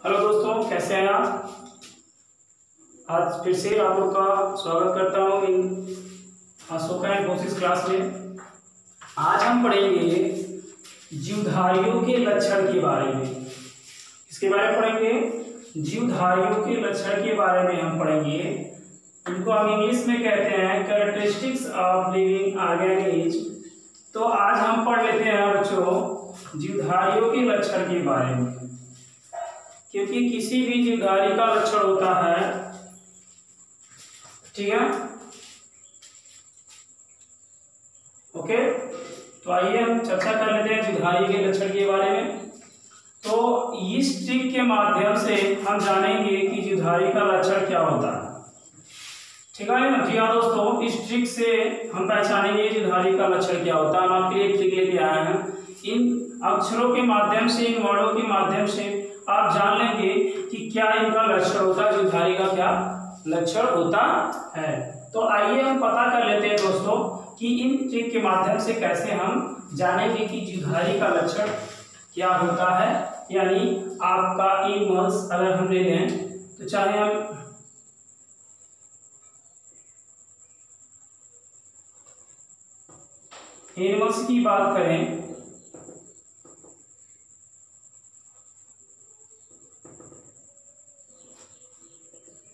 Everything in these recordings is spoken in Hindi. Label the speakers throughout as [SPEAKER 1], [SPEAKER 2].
[SPEAKER 1] हेलो दोस्तों, कैसे हैं आप। आज फिर से आप लोग का स्वागत करता हूँ इन अशोका इन्फोसिस क्लास में। आज हम पढ़ेंगे जीवधारियों के लक्षण के बारे में। किसके बारे में पढ़ेंगे? जीवधारियों के लक्षण के बारे में हम पढ़ेंगे। इनको हम इंग्लिश में कहते हैं कैरेक्टरिस्टिक्स ऑफ लिविंग ऑर्गेनिज्म। तो आज हम पढ़ लेते हैं बच्चों जीवधारियों के लक्षण के बारे में, क्योंकि किसी भी जीवधारी का लक्षण होता है, ठीक है। ओके, तो आइए हम चर्चा कर लेते हैं जीवधारी के लक्षण के बारे में। तो इस ट्रिक के माध्यम से हम जानेंगे कि जीवधारी का लक्षण क्या होता है, ठीक है ना। जी हाँ दोस्तों, इस ट्रिक से हम पहचानेंगे जीवधारी का लक्षण क्या होता है। हम आपके लिए एक ट्रिक लेके आए हैं। इन अक्षरों के माध्यम से, इन वर्णों के माध्यम से आप जान लेंगे कि क्या इनका लक्षण होता है, जीवधारी का क्या लक्षण होता है। तो आइए हम पता कर लेते हैं दोस्तों कि इन ट्रिक के माध्यम से कैसे हम जानेंगे कि जीवधारी का लक्षण क्या होता है। यानी आपका एनिमल्स अगर हम ले लें, तो चाहे हम एनिमल्स की बात करें,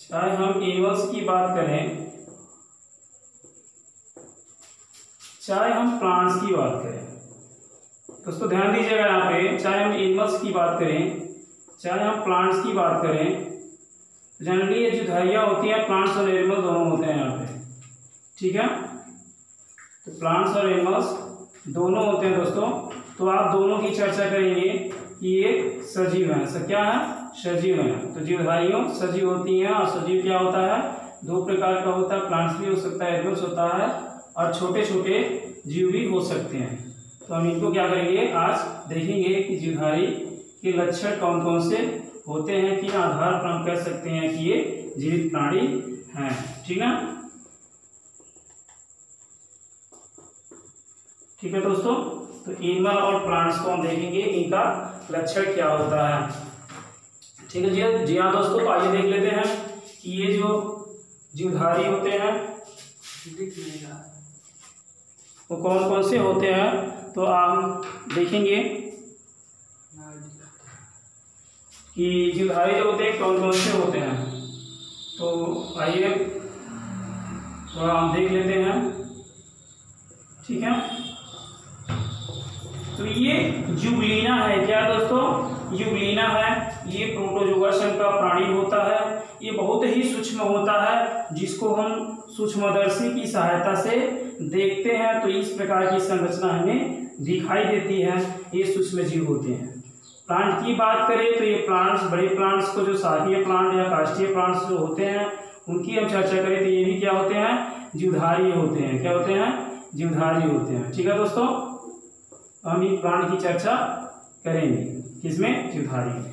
[SPEAKER 1] चाहे हम एनिमल्स की बात करें, चाहे हम प्लांट्स की बात करें। दोस्तों ध्यान दीजिएगा यहाँ पे, चाहे हम एनिमल्स की बात करें, चाहे हम प्लांट्स की बात करें, जनरली ये जीवधारियाँ होती हैं, प्लांट्स और एनिमल दोनों होते हैं यहाँ पे, ठीक है। तो प्लांट्स और एनिमल्स दोनों होते हैं दोस्तों। तो आप दोनों की चर्चा करेंगे कि ये सजीव हैं। क्या है? सजीव हैं। तो जीवधारियों सजीव होती हैं, और सजीव क्या होता है? दो प्रकार का होता है, प्लांट्स भी हो सकता है, एनिमल्स होता है, और छोटे छोटे जीव भी हो सकते हैं। तो हम इनको क्या करेंगे, आज देखेंगे कि जीवधारी के लक्षण कौन कौन से होते हैं, कि आधार पर हम कह सकते हैं कि ये जीवित प्राणी हैं, ठीक है। ठीक है दोस्तों, तो एनिमल और प्लांट्स को हम देखेंगे, इनका लक्षण क्या होता है, ठीक है जी हाँ दोस्तों। तो आइए देख लेते हैं कि ये जो जीवधारी होते हैं वो कौन कौन से होते हैं। तो हम देखेंगे कि जीवधारी जो होते हैं कौन कौन से होते हैं। तो आइए तो हम देख लेते हैं, ठीक है। तो ये जुगलीना है। क्या दोस्तों? जुगलीना है। ये प्रोटोजोआ संघ का प्राणी होता है। ये बहुत ही सूक्ष्म होता है, जिसको हम सूक्ष्मदर्शी की सहायता से देखते हैं तो इस प्रकार की संरचना हमें दिखाई देती है। ये सूक्ष्म जीव होते हैं। प्लांट की बात करें तो ये प्लांट्स, बड़े प्लांट्स को जो शाखीय प्लांट या काष्ठीय प्लांट्स जो होते हैं उनकी हम चर्चा करें तो ये भी क्या होते हैं? जीवधारी होते हैं। क्या होते हैं? जीवधारी होते हैं, ठीक है दोस्तों। हम इन प्लांट की चर्चा करेंगे, किसमें? जीवधारी में।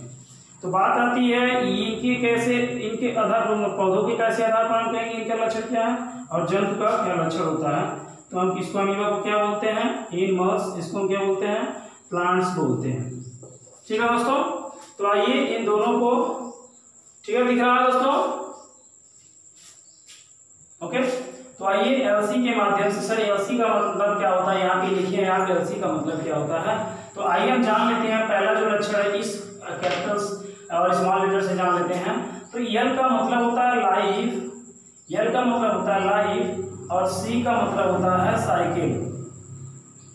[SPEAKER 1] तो बात आती है इनके कैसे, इनके आधार पर, पौधों के कैसे आधार पर हम कहेंगे इनका लक्षण क्या है, और जंतु का क्या लक्षण होता है। तो हम किसको, अमीबा को क्या बोलते हैं? एनिमल्स। इसको हम क्या बोलते हैं? प्लांट्स बोलते हैं, ठीक है दोस्तों। तो आइए इन दोनों को, ठीक है, दिख रहा है दोस्तों? ओके, तो आइए एलसी के माध्यम से, सर एलसी का मतलब क्या होता है, यहाँ पे लिखिए, यहाँ पे एलसी का मतलब क्या होता है। तो आइए हम जान लेते हैं। पहला जो लक्षण है इस कैपिटल्स और स्मॉल लेटर से जान लेते हैं। तो यल का मतलब होता है लाइफ, यल का मतलब होता है लाइफ, और सी का मतलब होता है साइकिल,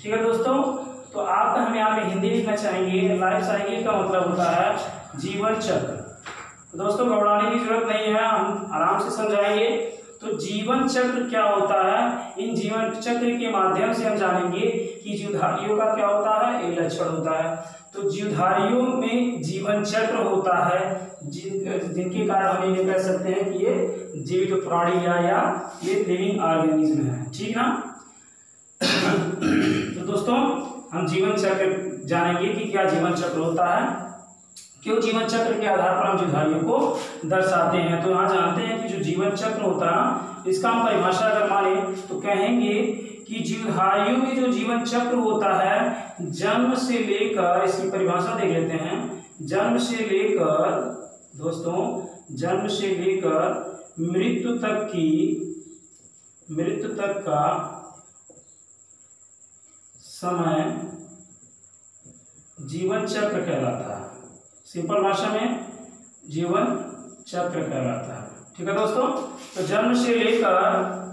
[SPEAKER 1] ठीक है दोस्तों। तो आप हम यहाँ पे हिंदी लिखना चाहेंगे। लाइफ साइकिल का मतलब होता है जीवन चक्र। तो दोस्तों घबराने की जरूरत नहीं है, हम आराम से समझाएंगे। तो जीवन चक्र क्या होता है, इन जीवन चक्र के माध्यम से हम जानेंगे कि जीवधारियों का क्या होता है, एक लक्षण होता है। तो जीवधारियों में जीवन चक्र होता है, जिनके कारण हम ये कह सकते हैं कि ये जीवित प्राणी या ये लिविंग ऑर्गेनिज्म है, ठीक ना। तो दोस्तों हम जीवन चक्र जानेंगे कि क्या जीवन चक्र होता है, क्यों जीवन चक्र के आधार पर हम जीवधारियों को दर्शाते हैं। तो यहाँ जानते हैं कि जो जीवन चक्र होता है, इसका हम परिभाषा अगर माने तो कहेंगे कि जीवधारियों में जो जीवन चक्र होता है, जन्म से लेकर, इसकी परिभाषा देख लेते हैं, जन्म से लेकर दोस्तों, जन्म से लेकर मृत्यु तक का समय जीवन चक्र कहलाता है। सिंपल भाषा में जीवन चक्र कहलाता है। ठीक है दोस्तों, तो जन्म से लेकर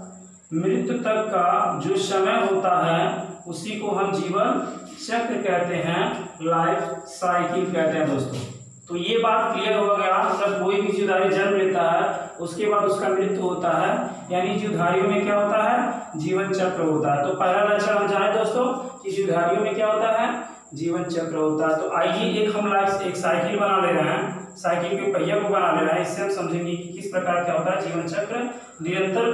[SPEAKER 1] मृत्यु तक का जो समय होता है उसी को हम जीवन चक्र कहते हैं, लाइफ साइकिल कहते हैं दोस्तों। तो ये बात क्लियर हो गया। मतलब कोई भी जीवधारी जन्म लेता है उसके बाद उसका मृत्यु होता है, यानी जीवधारियों में क्या होता है, जीवन चक्र होता है। तो पहला लक्षण हम जाने दोस्तों कि जीवधारियों में क्या होता है, जीवन चक्र होता है। तो आइए हम एक साइकिल बना ले रहे हैं, साइकिल के पहिया को बना ले रहे हैं। इससे हम समझेंगे कि किस प्रकार क्या होता है, जीवन चक्र निरंतर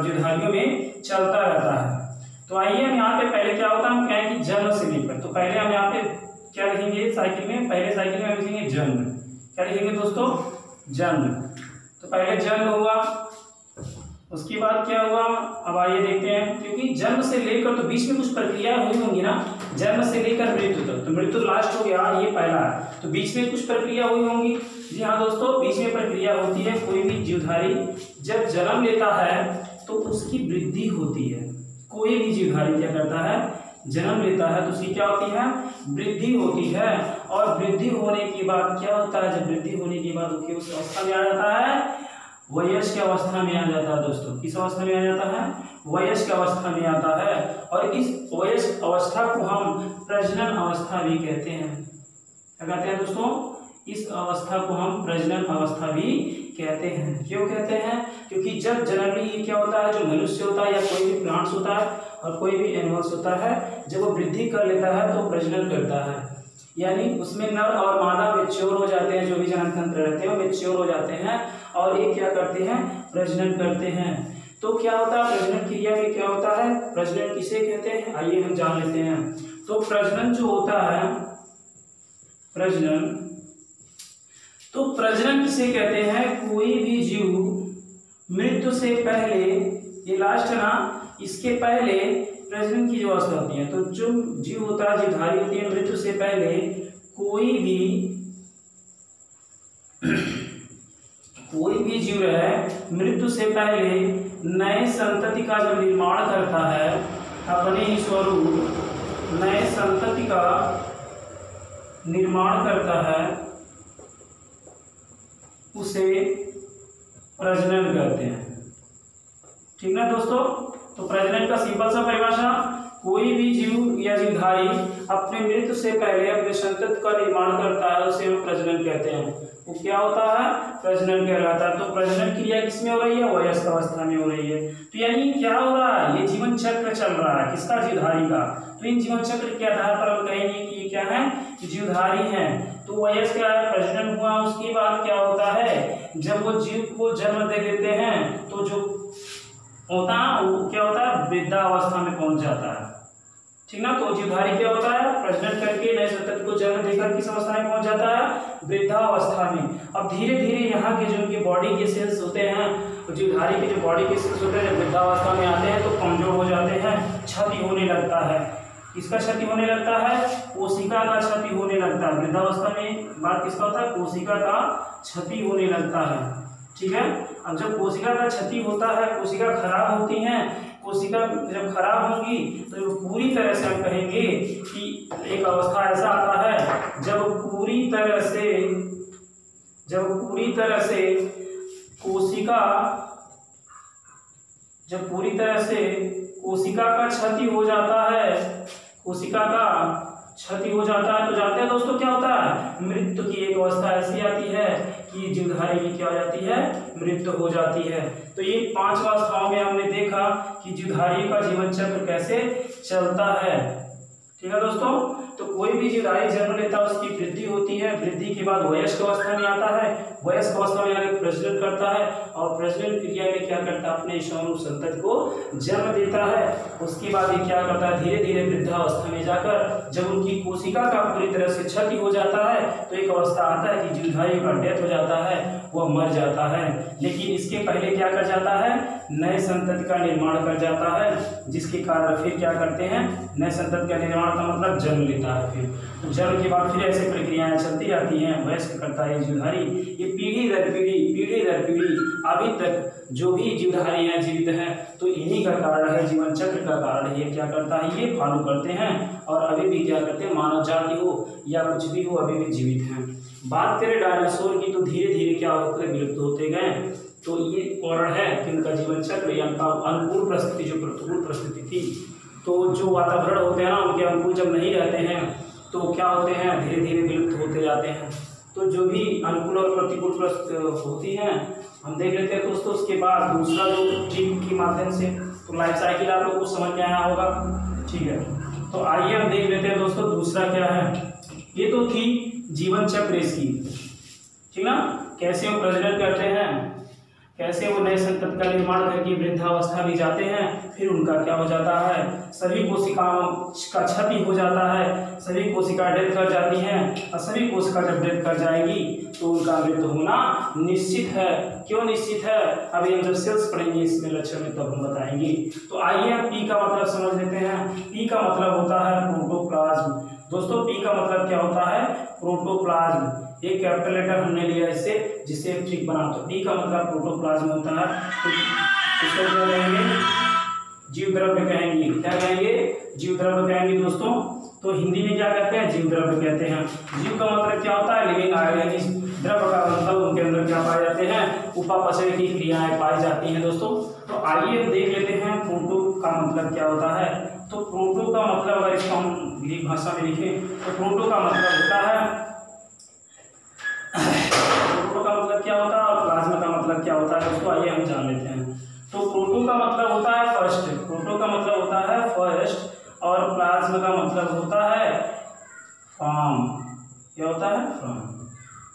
[SPEAKER 1] जीवधारियों में चलता रहता है। तो आइए हम यहाँ पे पहले क्या होता है, हम कहें कि जन्म से लेकर, तो पहले हम यहाँ पे क्या लिखेंगे साइकिल में, पहले साइकिल में हम लिखेंगे जन्म। क्या लिखेंगे दोस्तों, जन्म। तो पहले जन्म हुआ, उसके बाद क्या हुआ, अब आइए देखते हैं। क्योंकि जन्म से लेकर तो बीच में कुछ प्रक्रिया हुई होंगी ना, जन्म से लेकर मृत्यु तक, तो मृत्यु लास्ट हो गया, ये पहला है, तो बीच में कुछ प्रक्रिया हुई होंगी। जी हाँ दोस्तों, बीच में प्रक्रिया होती है। कोई भी जीवधारी जब जन्म लेता है तो उसकी वृद्धि होती है। कोई भी जीवधारी क्या करता है, जन्म लेता है तो उसकी क्या होती है, वृद्धि होती है। और वृद्धि होने के बाद क्या होता है, जब वृद्धि होने के बाद उसकी उस अवस्था में आ जाता है, वयस्क अवस्था में आ जाता है दोस्तों। किस अवस्था में आ जाता है, वयस्क अवस्था में आता है। और इस वयस्क अवस्था को हम प्रजनन अवस्था भी कहते हैं। क्या कहते हैं दोस्तों, इस अवस्था को हम प्रजनन अवस्था भी कहते हैं। क्यों कहते हैं, क्योंकि जब जनरली क्या होता है, जो मनुष्य होता है या कोई भी प्लांट्स होता है और कोई भी एनिमल्स होता है, जब वो वृद्धि कर लेता है तो प्रजनन करता है, यानी उसमें नर और मादा मैच्योर हो जाते हैं, जो भी जनन तंत्र रहते हैं मैच्योर हो जाते हैं और ये क्या करते हैं, प्रजनन करते हैं। तो क्या होता है, प्रजनन क्रिया में क्या होता है, प्रजनन किसे कहते हैं, आइए हम जान लेते हैं। तो प्रजनन जो होता है, प्रजनन, तो प्रजनन किसे कहते हैं, कोई भी जीव मृत्यु से पहले, ये लास्ट है ना, इसके पहले प्रजनन की जो अवस्था होती है, तो जो जीव होता है, जीवधारी होती है, मृत्यु से पहले कोई भी जीव है, मृत्यु से पहले नए संतति का जब निर्माण करता है, अपने ही स्वरूप नए संतति का निर्माण करता है, उसे प्रजनन कहते हैं। ठीक ना दोस्तों, तो प्रजनन का सिंपल सा परिभाषा, कोई भी जीव या जीवधारी अपने मृत्यु से पहले अपने संतति का निर्माण करता है, उसे हम प्रजनन कहते हैं। वो क्या होता है, प्रजनन कहलाता है। तो प्रजनन क्रिया किसमें हो रही है, वयस्क अवस्था में हो रही है। तो यानी क्या हो रहा है, ये जीवन चक्र चल रहा है, किसका, जीवधारी का। तो इन जीवन चक्र के आधार पर हम कहेंगे कि ये क्या है, जीवधारी है। तो वयस्क प्रजनन हुआ, उसके बाद क्या होता है, जब वो जीव को जन्म दे देते हैं तो जो होता है वो क्या होता है, वृद्धावस्था में पहुंच जाता है। ठीक ना, तो जीवधारी क्या होता है, प्रजनन करके नए संतति को जन्म देकर किस अवस्था में पहुंच जाता है, वृद्धावस्था में। अब धीरे धीरे यहाँ के जो उनके बॉडी के सेल्स होते हैं, जीवधारी के जो बॉडी के सेल्स होते हैं, जब वृद्धावस्था में आते हैं तो कमजोर हो जाते हैं, क्षति होने लगता है। किसका क्षति होने लगता है, कोशिका का क्षति होने लगता है। वृद्धावस्था में बात किसका होता है, कोशिका का क्षति होने लगता है। ठीक है, अब जब कोशिका का क्षति होता है, कोशिका खराब होती हैं, कोशिका जब खराब होंगी तो पूरी तरह से हम कहेंगे कि एक अवस्था ऐसा आता है जब पूरी तरह से कोशिका का क्षति हो जाता है, कोशिका का क्षति हो जाता है, तो जानते हैं दोस्तों क्या होता है, मृत्यु की एक अवस्था ऐसी आती है कि जीवधारी की क्या हो जाती है, मृत्यु हो जाती है। तो ये 5 अवस्थाओं में हमने देखा कि जीवधारी का जीवन चक्र कैसे चलता है। ठीक है दोस्तों, तो कोई भी जीवधारी जन्म लेता है उसकी वृद्धि होती है, वृद्धि के बाद वयस्क अवस्था में आता है, वयस्क अवस्था में आकर प्रजनन करता है और प्रजनन क्रिया में क्या करता है, अपने स्वरूप संतति को जन्म देता है। उसके बाद ये क्या करता है, धीरे धीरे वृद्धावस्था में जाकर जब उनकी कोशिका का पूरी तरह से क्षति हो जाता है तो एक अवस्था आता है कि जीवधारी का डेथ हो जाता है, वह मर जाता है। लेकिन इसके पहले क्या कर जाता है, नए संतति का निर्माण कर जाता है, जिसके कारण फिर क्या करते हैं, नए संतति का निर्माण का मतलब जन्म लेते देता है। फिर जन्म के बाद फिर ऐसे प्रक्रियाएं चलती रहती हैं। वयस्क करता है जीवधारी, ये पीढ़ी दर पीढ़ी अभी तक जो भी जीवधारी हैं, जीवित हैं, तो इन्हीं का कारण है, जीवन चक्र का कारण है। ये क्या करता है, ये फॉलो करते हैं और अभी भी क्या करते हैं, मानव जाति हो या कुछ भी हो अभी भी जीवित हैं। बात करें डायनासोर की, तो धीरे धीरे क्या होते हैं, विलुप्त होते गए। तो ये कारण है कि उनका जीवन चक्र या उनका अनुकूल परिस्थिति, जो प्रतिकूल परिस्थिति थी, तो जो वातावरण होते हैं ना उनके अनुकूल जब नहीं रहते हैं तो क्या होते हैं, धीरे धीरे विलुप्त होते जाते हैं। तो जो भी अनुकूल और प्रतिकूल परिस्थिति होती हैं हम देख लेते हैं दोस्तों। उसके बाद दूसरा जो जीव के माध्यम से, तो लाइफ साइकिल आप लोग को समझ में आया होगा, ठीक है। तो आइए हम देख लेते हैं दोस्तों दूसरा क्या है। ये तो थी जीवन चक्र इसकी, ठीक ना, कैसे वो प्रजनन करते हैं, कैसे वो नए संतति का निर्माण करके वृद्धावस्था भी जाते हैं, फिर उनका क्या हो जाता है, सभी कोशिकाओं का क्षति हो जाता है, सभी कोशिका डेथ कर जाती हैं और सभी कोशिका जब डेथ कर जाएगी तो उनका मृत्यु होना निश्चित है। क्यों निश्चित है, अभी हम जब सेल्स पढ़ेंगे इसमें लक्षण में तब हम बताएंगे। तो आइए हम पी का मतलब समझ लेते हैं। पी का मतलब होता है प्रोटोप्लाज्म। दोस्तों पी का मतलब क्या होता है, प्रोटोप्लाज्म। एक कैपिटल लेटर हमने लिया इससे, जिससे ठीक बना, तो पी का मतलब प्रोटोप्लाज्म होता है। तो इसको क्या कहेंगे, जीव द्रव्य कहेंगे। क्या कहेंगे, जीव द्रव्य कहेंगे दोस्तों। तो हिंदी में क्या कहते हैं, जीव द्रव्य कहते हैं। जीव का मतलब क्या होता है, लिविंग ऑर्गेनिज्म। द्रव्य का मतलब उनके अंदर क्या पाए जाते हैं, उपापचय की क्रियाएं पाई जाती हैं दोस्तों। तो आइए देख लेते हैं प्रोटो का मतलब क्या होता है। तो प्रोटो का मतलब अगर इसको हम ग्रीक भाषा में लिखें तो प्रोटो का मतलब होता है, प्रोटो का मतलब क्या होता है और प्लाज्मा का मतलब क्या होता है दोस्तों, आइए हम जान लेते हैं। तो प्रोटो का मतलब होता है फर्स्ट, प्रोटो का मतलब होता है फर्स्ट, और प्लाज्मा का मतलब होता है फॉर्म। क्या होता है, फॉर्म।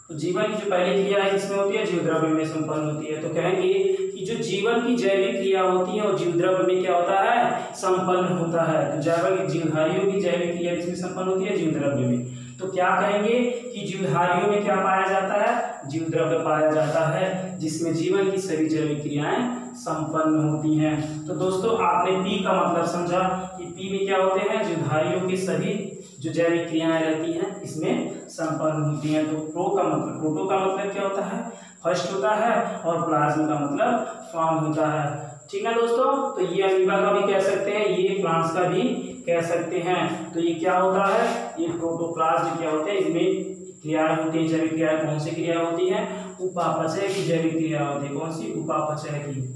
[SPEAKER 1] तो जीवन की जो पहली क्रिया है किसमें होती है, जीव द्रव्य में संपन्न होती है। तो कहेंगे कि जो जीवन की जैविक क्रिया होती है और जीव द्रव्य में क्या होता है, संपन्न होता है। तो जैविक जीवधारियों की जैविक क्रिया किसमें संपन्न होती है, जीव द्रव्य में। तो क्या कहेंगे कि जीवधारियों में क्या पाया जाता है, जीव द्रव्य पाया जाता है, जिसमें जीवन की सभी जैविक क्रियाएं संपन्न होती हैं। तो दोस्तों आपने पी का मतलब समझा कि पी में क्या होते हैं, जीवधारियों की सभी जो जैविक क्रियाएं रहती हैं इसमें संपन्न होती हैं। तो प्रोटो का मतलब क्या होता है, फर्स्ट होता है, और प्लाज्मा का मतलब फॉर्म होता है। ठीक है दोस्तों। तो ये अमीबा का भी कह सकते हैं, ये प्लांट्स का भी कह सकते हैं। तो ये क्या होता है, ये प्रोटोप्लाज्म क्या होते हैं, इसमें क्रियाएं होती है, जैविक क्रियाएं। कौन सी क्रिया होती है, उपापचय की जैविक क्रिया होती है। कौन सी, उपापचय की,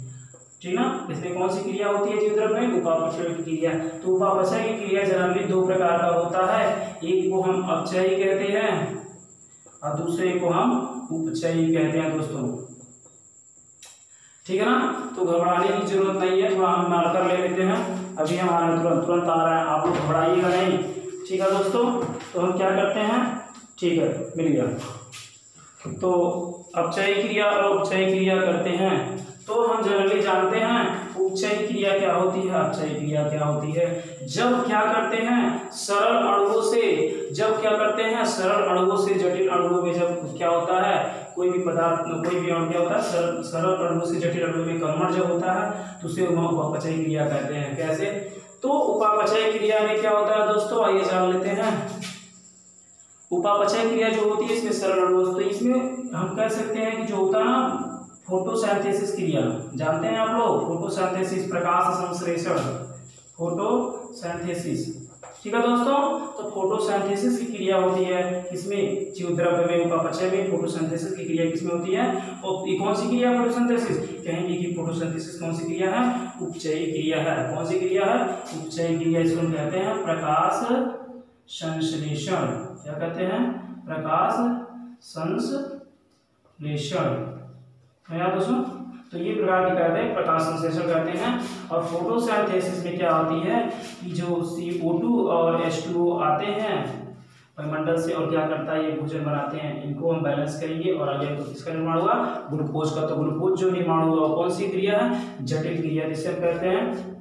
[SPEAKER 1] ठीक ना। इसमें कौन सी क्रिया होती है जीव द्रव्य में, उपापचय की क्रिया। तो उपापचय की क्रिया जनरली दो प्रकार का होता है, एक को हम अपचयी कहते हैं और दूसरे को हम उपचयी कहते हैं दोस्तों, ठीक है ना। तो घबराने की जरूरत नहीं है, थोड़ा हम मार्कर ले लेते हैं, अभी हमारा तुरंत आ रहा है, आप लोग घबराइएगा नहीं, ठीक है दोस्तों। तो हम क्या करते हैं, ठीक है, मिल गया। तो अपचयी क्रिया और उपचयी क्रिया करते हैं। तो हम जनरली जानते हैं उपचयी क्रिया क्या होती है, अपचयी क्रिया क्या होती है। जब क्या करते हैं, सरल अणुओं से, जब क्या करते हैं, सरल अणुओं से जटिल अणुओं में जब क्या होता है, कोई भी पदार्थ, कोई भी अणु क्या होता है, सरल अणुओं से जटिल अणुओं में कन्वर्ट जब होता है तो उसे हम उपापचयी क्रिया कहते हैं। कैसे, तो उपापचयी क्रिया में क्या होता है दोस्तों, आइए जान लेते हैं। उपापचय क्रिया जो होती है इसमें सरल अणु, तो इसमें हम कह सकते हैं कि जो होता है ना फोटोसिंथेसिस क्रिया, जानते हैं आप लोग, फोटोसिंथेसिस, प्रकाश संश्लेषण, फोटोसिंथेसिस, ठीक है दोस्तों। तो फोटोसिंथेसिस की क्रिया होती है किसमें, जीव द्रव्य में, उपापचय में। फोटोसिंथेसिस की क्रिया किसमें होती है, और ये कौन सी क्रिया, फोटोसिंथेसिस। कहेंगे कि फोटोसिंथेसिस कौन सी क्रिया है, उपचयी क्रिया है। कौन सी क्रिया है, उपचयी क्रिया। इसको हम कहते हैं प्रकाश संश्लेषण। क्या कहते हैं, प्रकाश संश्लेषण, याद दोस्तों। तो ये प्रकार की कहते हैं, प्रकाश संश्लेषण करते हैं। और फोटोसिंथेसिस में क्या होती है कि जो CO2 और H2O आते हैं वायुमंडल से और क्या करता है, ये भोजन बनाते हैं, इनको हम बैलेंस करेंगे। और आगे तो किसका निर्माण हुआ, ग्लूकोज का। तो ग्लूकोज जो निर्माण हुआ वो कौन सी क्रिया है, जटिल क्रिया, जिसे हम कहते हैं